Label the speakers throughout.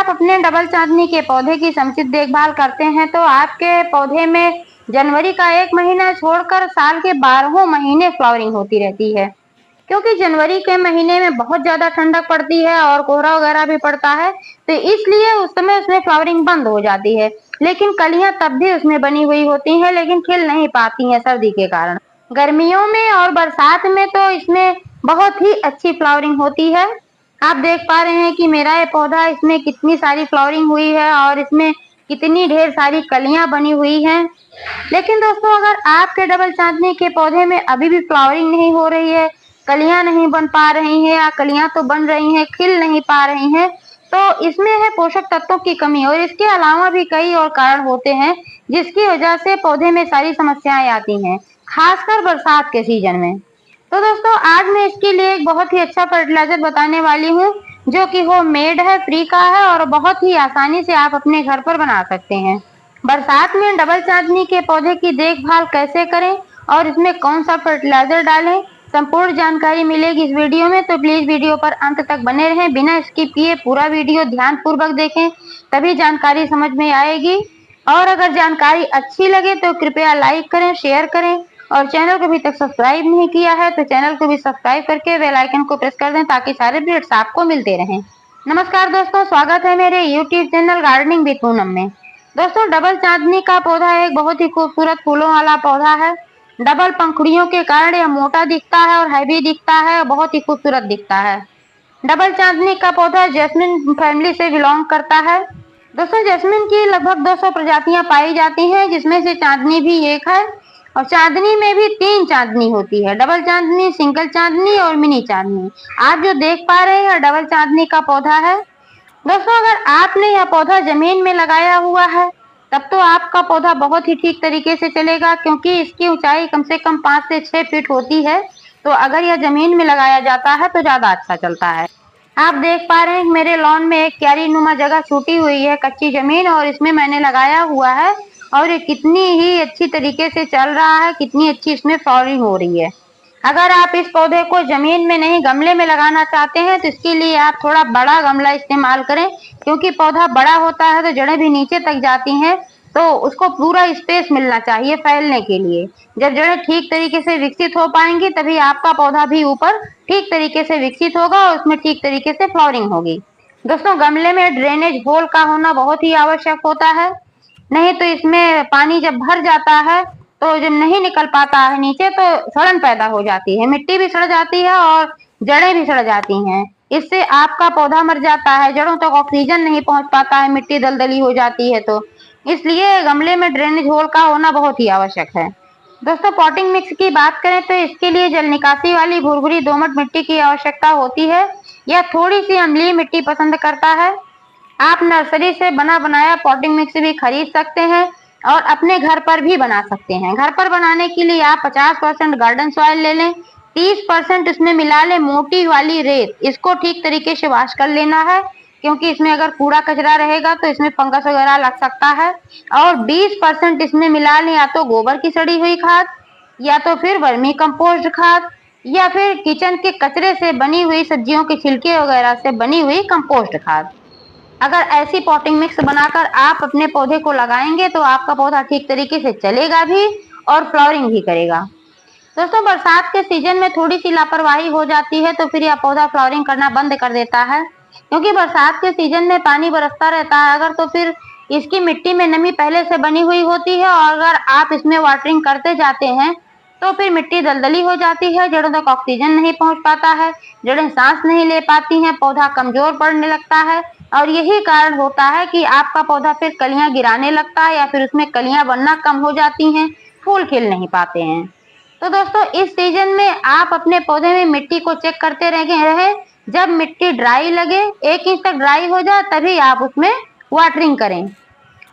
Speaker 1: आप अपने डबल चांदनी के पौधे की समुचित देखभाल करते हैं तो आपके पौधे में जनवरी का 1 महीना छोड़कर साल के 12 महीने फ्लावरिंग होती रहती है। क्योंकि जनवरी के महीने में बहुत ज्यादा ठंडक पड़ती है और कोहरा वगैरह भी पड़ता है, तो इसलिए उस समय उसमें फ्लावरिंग बंद हो जाती है। लेकिन कलियां तब भी उसमें बनी हुई होती हैं, लेकिन खिल नहीं पाती हैं सर्दी के कारण। गर्मियों में और बरसात में तो इसमें बहुत ही अच्छी फ्लावरिंग होती है। आप देख पा रहे हैं कि मेरा ये पौधा, इसमें कितनी सारी फ्लावरिंग हुई है और इसमें कितनी ढेर सारी कलियां बनी हुई हैं। लेकिन दोस्तों, अगर आपके डबल चांदनी के पौधे में अभी भी फ्लावरिंग नहीं हो रही है, कलियां नहीं बन पा रही हैं या कलियां तो बन रही हैं, खिल नहीं पा रही हैं, तो इसमें है पोषक तत्वों की कमी। और इसके अलावा भी कई और कारण होते हैं जिसकी वजह से पौधे में सारी समस्याएं आती हैं, खासकर बरसात के सीजन में। तो दोस्तों, आज मैं इसके लिए एक बहुत ही अच्छा फर्टिलाइजर बताने वाली हूँ, जो कि होममेड है, फ्री का है और बहुत ही आसानी से आप अपने घर पर बना सकते हैं। बरसात में डबल चांदनी के पौधे की देखभाल कैसे करें और इसमें कौन सा फर्टिलाइजर डालें, संपूर्ण जानकारी मिलेगी इस वीडियो में। तो प्लीज वीडियो पर अंत तक बने रहें, बिना स्किप किए पूरा वीडियो ध्यानपूर्वक देखें, तभी जानकारी समझ में आएगी। और अगर जानकारी अच्छी लगे तो कृपया लाइक करें, शेयर करें और चैनल को अभी तक सब्सक्राइब नहीं किया है तो चैनल को भी सब्सक्राइब करके बेल आइकन को प्रेस कर दें ताकि सारे अपडेट्स आपको मिलते रहें। नमस्कार दोस्तों, स्वागत है मेरे YouTube channel gardening with Poonam में। दोस्तों, डबल चांदनी का पौधा एक बहुत ही खूबसूरत फूलों वाला पौधा है। डबल पंखुड़ियों के कारण यह मोटा दिखता है और हैवी दिखता है और बहुत ही खूबसूरत दिखता है। डबल चांदनी का पौधा जैस्मिन फैमिली से बिलोंग करता है। दोस्तों, जैस्मिन की लगभग 200 प्रजातियां पाई जाती हैं, जिसमें से चांदनी भी एक है। और चांदनी में भी 3 चांदनी होती है, डबल चांदनी, सिंगल चांदनी और मिनी चांदनी। आप जो देख पा रहे हैं डबल चांदनी का पौधा है। दोस्तों, अगर आपने यह पौधा जमीन में लगाया हुआ है तब तो आपका पौधा बहुत ही ठीक तरीके से चलेगा, क्योंकि इसकी ऊंचाई कम से कम 5 से 6 फीट होती है। तो अगर यह जमीन में लगाया जाता है तो ज्यादा अच्छा चलता है। आप देख पा रहे हैं मेरे लॉन में एक क्यारी नुमा जगह छूटी हुई है, कच्ची जमीन, और इसमें मैंने लगाया हुआ है और ये कितनी ही अच्छी तरीके से चल रहा है, कितनी अच्छी इसमें फ्लावरिंग हो रही है। अगर आप इस पौधे को जमीन में नहीं गमले में लगाना चाहते हैं तो इसके लिए आप थोड़ा बड़ा गमला इस्तेमाल करें, क्योंकि पौधा बड़ा होता है तो जड़ें भी नीचे तक जाती हैं, तो उसको पूरा स्पेस मिलना चाहिए फैलने के लिए। जब जड़ें ठीक तरीके से विकसित हो पाएंगी तभी आपका पौधा भी ऊपर ठीक तरीके से विकसित होगा और उसमें ठीक तरीके से फ्लावरिंग होगी। दोस्तों, गमले में ड्रेनेज होल का होना बहुत ही आवश्यक होता है, नहीं तो इसमें पानी जब भर जाता है तो जब नहीं निकल पाता है नीचे तो सड़न पैदा हो जाती है, मिट्टी भी सड़ जाती है और जड़ें भी सड़ जाती हैं। इससे आपका पौधा मर जाता है, जड़ों तक ऑक्सीजन नहीं पहुंच पाता है, मिट्टी दलदली हो जाती है। तो इसलिए गमले में ड्रेनेज होल का होना बहुत ही आवश्यक है। दोस्तों, पॉटिंग मिक्स की बात करें तो इसके लिए जल निकासी वाली भुरभुरी दोमट मिट्टी की आवश्यकता होती है। यह थोड़ी सी अम्लीय मिट्टी पसंद करता है। आप नर्सरी से बना बनाया पॉटिंग मिक्स भी खरीद सकते हैं और अपने घर पर भी बना सकते हैं। घर पर बनाने के लिए आप 50% गार्डन सॉइल ले लें, 30% इसमें मिला लें मोटी वाली रेत। इसको ठीक तरीके से वॉश कर लेना है, क्योंकि इसमें अगर कूड़ा कचरा रहेगा तो इसमें फंगस वगैरह लग सकता है। और 20% इसमें मिला लें या तो गोबर की सड़ी हुई खाद, या तो फिर वर्मी कंपोस्ट खाद, या फिर किचन के कचरे से बनी हुई, सब्जियों के छिलके वगैरह से बनी हुई कंपोस्ट खाद। अगर ऐसी पॉटिंग मिक्स बनाकर आप अपने पौधे को लगाएंगे तो आपका पौधा ठीक तरीके से चलेगा भी और फ्लावरिंग भी करेगा। दोस्तों, बरसात के सीजन में थोड़ी सी लापरवाही हो जाती है तो फिर यह पौधा फ्लावरिंग करना बंद कर देता है, क्योंकि बरसात के सीजन में पानी बरसता रहता है अगर, तो फिर इसकी मिट्टी में नमी पहले से बनी हुई होती है और अगर आप इसमें वाटरिंग करते जाते हैं तो फिर मिट्टी दलदली हो जाती है, जड़ों तक ऑक्सीजन नहीं पहुंच पाता है, जड़ें सांस नहीं ले पाती हैं, पौधा कमजोर पड़ने लगता है और यही कारण होता है कि आपका पौधा फिर कलियां गिराने लगता है या फिर उसमें कलियां बनना कम हो जाती हैं, फूल खिल नहीं पाते हैं। तो दोस्तों, इस सीजन में आप अपने पौधे में मिट्टी को चेक करते रहे। जब मिट्टी ड्राई लगे, 1 इंच तक ड्राई हो जाए, तभी आप उसमें वाटरिंग करें।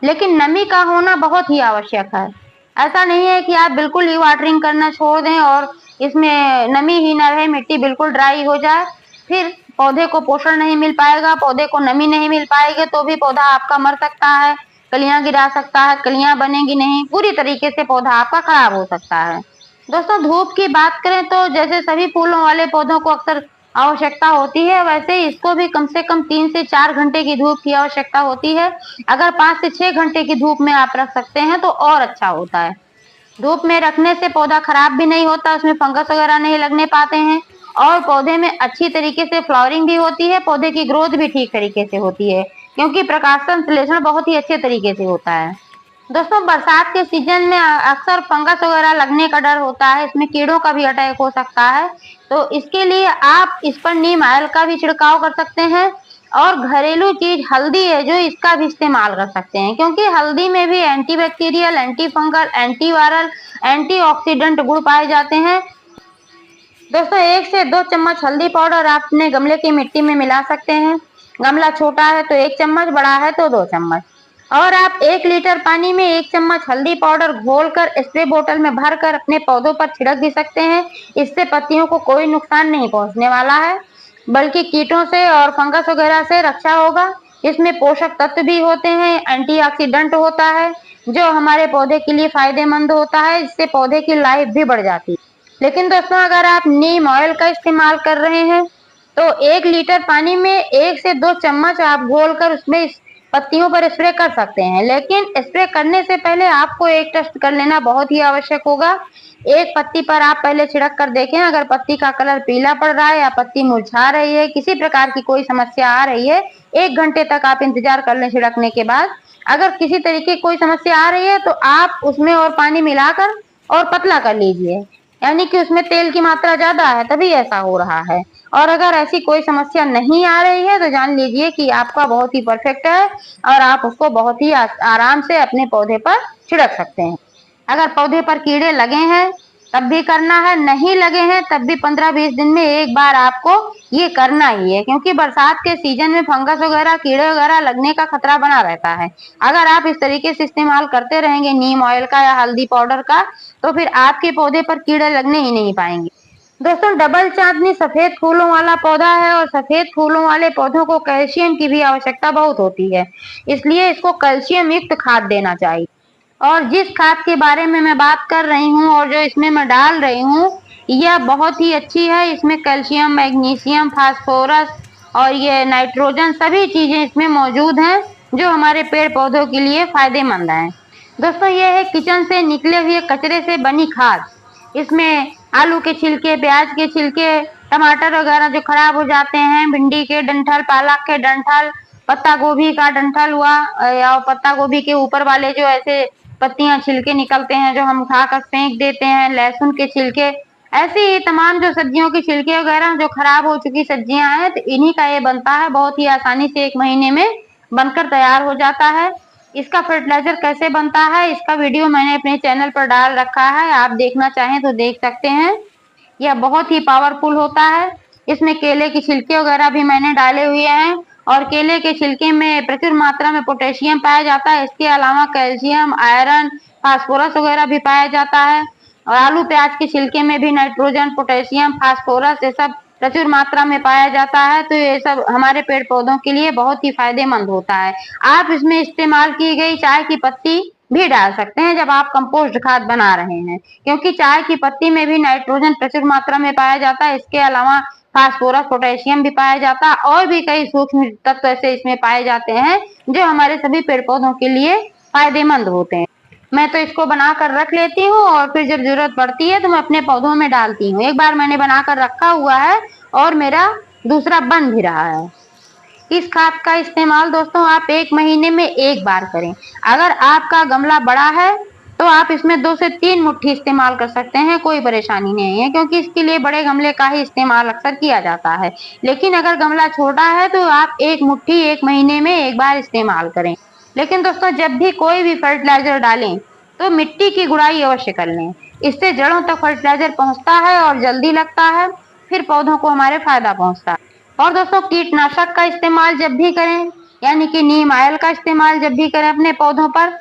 Speaker 1: लेकिन नमी का होना बहुत ही आवश्यक है। ऐसा नहीं है कि आप बिल्कुल ही वाटरिंग करना छोड़ दें और इसमें नमी ही न रहे, मिट्टी बिल्कुल ड्राई हो जाए, फिर पौधे को पोषण नहीं मिल पाएगा, पौधे को नमी नहीं मिल पाएगी तो भी पौधा आपका मर सकता है, कलियां गिरा सकता है, कलियां बनेगी नहीं, पूरी तरीके से पौधा आपका खराब हो सकता है। दोस्तों, धूप की बात करें तो जैसे सभी फूलों वाले पौधों को अक्सर आवश्यकता होती है, वैसे ही इसको भी कम से कम 3 से 4 घंटे की धूप की आवश्यकता होती है। अगर 5 से 6 घंटे की धूप में आप रख सकते हैं तो और अच्छा होता है। धूप में रखने से पौधा खराब भी नहीं होता, उसमें फंगस वगैरह नहीं लगने पाते हैं और पौधे में अच्छी तरीके से फ्लावरिंग भी होती है, पौधे की ग्रोथ भी ठीक तरीके से होती है, क्योंकि प्रकाश संश्लेषण बहुत ही अच्छे तरीके से होता है। दोस्तों, बरसात के सीजन में अक्सर फंगस वगैरह लगने का डर होता है, इसमें कीड़ों का भी अटैक हो सकता है, तो इसके लिए आप इस पर नीम ऑयल का भी छिड़काव कर सकते हैं और घरेलू चीज हल्दी है जो इसका भी इस्तेमाल कर सकते हैं, क्योंकि हल्दी में भी antibacterial, anti fungal, antiviral, antioxidant गुण पाए जाते हैं। दोस्तों, 1 से 2 चम्मच हल्दी पाउडर आप अपने गमले की मिट्टी में मिला सकते हैं। गमला छोटा है तो 1 चम्मच, बड़ा है तो 2 चम्मच। और आप 1 लीटर पानी में 1 चम्मच हल्दी पाउडर घोलकर स्प्रे बोतल में भरकर अपने पौधों पर छिड़क भी सकते हैं। इससे पत्तियों को कोई नुकसान नहीं पहुंचने वाला है, बल्कि कीटों से और फंगस वगैरह से रक्षा होगा। इसमें पोषक तत्व भी होते हैं, एंटीऑक्सीडेंट होता है जो हमारे पौधे के लिए फायदेमंद होता है, इससे पौधे की लाइफ भी बढ़ जाती है। लेकिन दोस्तों, अगर आप नीम ऑयल का इस्तेमाल कर रहे हैं तो 1 लीटर पानी में 1 से 2 चम्मच आप घोलकर उसमें पत्तियों पर स्प्रे कर सकते हैं। लेकिन स्प्रे करने से पहले आपको एक टेस्ट कर लेना बहुत ही आवश्यक होगा। एक पत्ती पर आप पहले छिड़क कर देखें, अगर पत्ती का कलर पीला पड़ रहा है या पत्ती मुरझा रही है, किसी प्रकार की कोई समस्या आ रही है, 1 घंटे तक आप इंतजार कर लें छिड़कने के बाद। अगर किसी तरीके की कोई समस्या आ रही है तो आप उसमें और पानी मिलाकर और पतला कर लीजिए, यानी कि उसमें तेल की मात्रा ज्यादा है तभी ऐसा हो रहा है। और अगर ऐसी कोई समस्या नहीं आ रही है तो जान लीजिए कि आपका बहुत ही परफेक्ट है और आप उसको बहुत ही आराम से अपने पौधे पर छिड़क सकते हैं। अगर पौधे पर कीड़े लगे हैं तब भी करना है, नहीं लगे हैं तब भी 15-20 दिन में एक बार आपको ये करना ही है, क्योंकि बरसात के सीजन में फंगस वगैरह, कीड़े वगैरह लगने का खतरा बना रहता है। अगर आप इस तरीके से इस्तेमाल करते रहेंगे नीम ऑयल का या हल्दी पाउडर का, तो फिर आपके पौधे पर कीड़े लगने ही नहीं पाएंगे। दोस्तों, डबल चांदनी सफेद फूलों वाला पौधा है और सफेद फूलों वाले पौधों को कैल्शियम की भी आवश्यकता बहुत होती है, इसलिए इसको कैल्शियम युक्त खाद देना चाहिए। और जिस खाद के बारे में मैं बात कर रही हूँ और जो इसमें मैं डाल रही हूँ, यह बहुत ही अच्छी है। इसमें कैल्शियम, मैग्नीशियम, फास्फोरस और ये नाइट्रोजन सभी चीजें इसमें मौजूद हैं जो हमारे पेड़ पौधों के लिए फायदेमंद हैं। दोस्तों, ये है किचन से निकले हुए कचरे से बनी खाद। इसमें आलू के छिलके, प्याज के छिलके, टमाटर वगैरह जो खराब हो जाते हैं, भिंडी के डंठल, पालक के डंठल, पत्ता गोभी का डंठल हुआ, या पत्ता गोभी के ऊपर वाले जो ऐसे पत्तियां, छिलके निकलते हैं जो हम उठाकर फेंक देते हैं, लहसुन के छिलके, ऐसे ही तमाम जो सब्जियों के छिलके वगैरह जो खराब हो चुकी सब्जियां हैं, तो इन्हीं का ये बनता है। बहुत ही आसानी से 1 महीने में बनकर तैयार हो जाता है। इसका फर्टिलाइजर कैसे बनता है, इसका वीडियो मैंने अपने चैनल पर डाल रखा है, आप देखना चाहें तो देख सकते हैं। यह बहुत ही पावरफुल होता है। इसमें केले के छिलके वगैरह भी मैंने डाले हुए हैं और केले के छिलके में प्रचुर मात्रा में पोटेशियम पाया जाता है। इसके अलावा कैल्शियम, आयरन, फास्फोरस वगैरह भी पाया जाता है और आलू प्याज के छिलके में भी नाइट्रोजन, पोटेशियम, फास्फोरस ये सब प्रचुर मात्रा में पाया जाता है। तो ये सब हमारे पेड़ पौधों के लिए बहुत ही फायदेमंद होता है। आप इसमें इस्तेमाल की गई चाय की पत्ती भी डाल सकते हैं जब आप कंपोस्ट खाद बना रहे हैं, क्योंकि चाय की पत्ती में भी नाइट्रोजन प्रचुर मात्रा में पाया जाता है। इसके अलावा फास्फोरस, पोटेशियम भी पाया जाता है और भी कई सूक्ष्म तत्व ऐसे इसमें पाए जाते हैं जो हमारे सभी पेड़ पौधों के लिए फायदेमंद होते हैं। मैं तो इसको बनाकर रख लेती हूँ और फिर जब जरूरत पड़ती है तो मैं अपने पौधों में डालती हूँ। एक बार मैंने बनाकर रखा हुआ है और मेरा दूसरा बन भी रहा है। इस खाद का इस्तेमाल दोस्तों आप 1 महीने में एक बार करें। अगर आपका गमला बड़ा है तो आप इसमें 2 से 3 मुट्ठी इस्तेमाल कर सकते हैं, कोई परेशानी नहीं है, क्योंकि इसके लिए बड़े गमले का ही इस्तेमाल अक्सर किया जाता है। लेकिन अगर गमला छोटा है तो आप 1 मुट्ठी 1 महीने में एक बार इस्तेमाल करें। लेकिन दोस्तों, जब भी कोई भी फर्टिलाइजर डालें तो मिट्टी की गुड़ाई अवश्य कर लें। इससे जड़ों तक फर्टिलाइजर पहुंचता है और जल्दी लगता है, फिर पौधों को हमारे फायदा पहुंचता है। और दोस्तों, कीटनाशक का इस्तेमाल जब भी करें, यानी कि नीम ऑयल का इस्तेमाल जब भी करें अपने पौधों पर,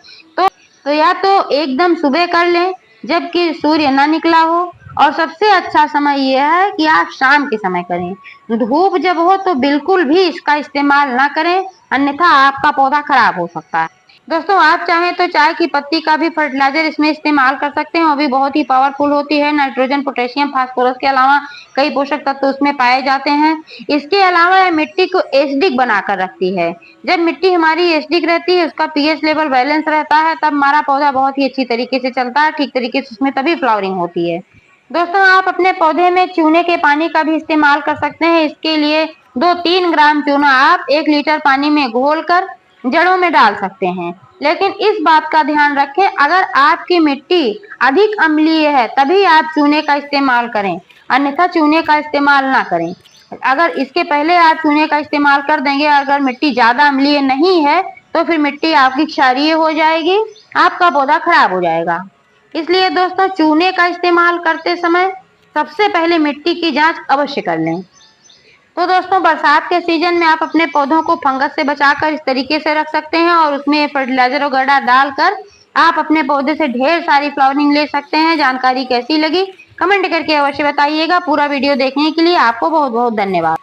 Speaker 1: तो या तो एकदम सुबह कर लें जबकि सूर्य ना निकला हो, और सबसे अच्छा समय यह है कि आप शाम के समय करें। धूप जब हो तो बिल्कुल भी इसका इस्तेमाल ना करें, अन्यथा आपका पौधा खराब हो सकता है। दोस्तों आप चाहें तो चाय की पत्ती का भी फर्टिलाइजर इसमें इस्तेमाल कर सकते हैं, वो भी बहुत ही पावरफुल होती है। नाइट्रोजन, पोटेशियम, फास्फोरस के अलावा कई पोषक तत्व उसमें पाए जाते हैं। इसके अलावा यह मिट्टी को एसिडिक बनाकर रखती है। जब मिट्टी हमारी एसिडिक रहती है, उसका पीएच लेवल बैलेंस रहता है, तब हमारा पौधा बहुत ही अच्छी तरीके से चलता है, ठीक तरीके से उसमें तभी फ्लावरिंग होती है। दोस्तों आप अपने पौधे में चूने के पानी का भी इस्तेमाल कर सकते हैं। इसके लिए 2-3 ग्राम चूना आप 1 लीटर पानी में घोलकर जड़ों में डाल सकते हैं। लेकिन इस बात का ध्यान रखें, अगर आपकी मिट्टी अधिक अम्लीय है तभी आप चूने का इस्तेमाल करें, अन्यथा चूने का इस्तेमाल ना करें। अगर इसके पहले आप चूने का इस्तेमाल कर देंगे, अगर मिट्टी ज्यादा अम्लीय नहीं है तो फिर मिट्टी आपकी क्षारीय हो जाएगी, आपका पौधा खराब हो जाएगा। इसलिए दोस्तों चूने का इस्तेमाल करते समय सबसे पहले मिट्टी की जांच अवश्य कर लें। तो दोस्तों बरसात के सीजन में आप अपने पौधों को फंगस से बचाकर इस तरीके से रख सकते हैं और उसमें फर्टिलाइजर वगैरह डालकर आप अपने पौधे से ढेर सारी फ्लावरिंग ले सकते हैं। जानकारी कैसी लगी कमेंट करके अवश्य बताइएगा। पूरा वीडियो देखने के लिए आपको बहुत बहुत धन्यवाद।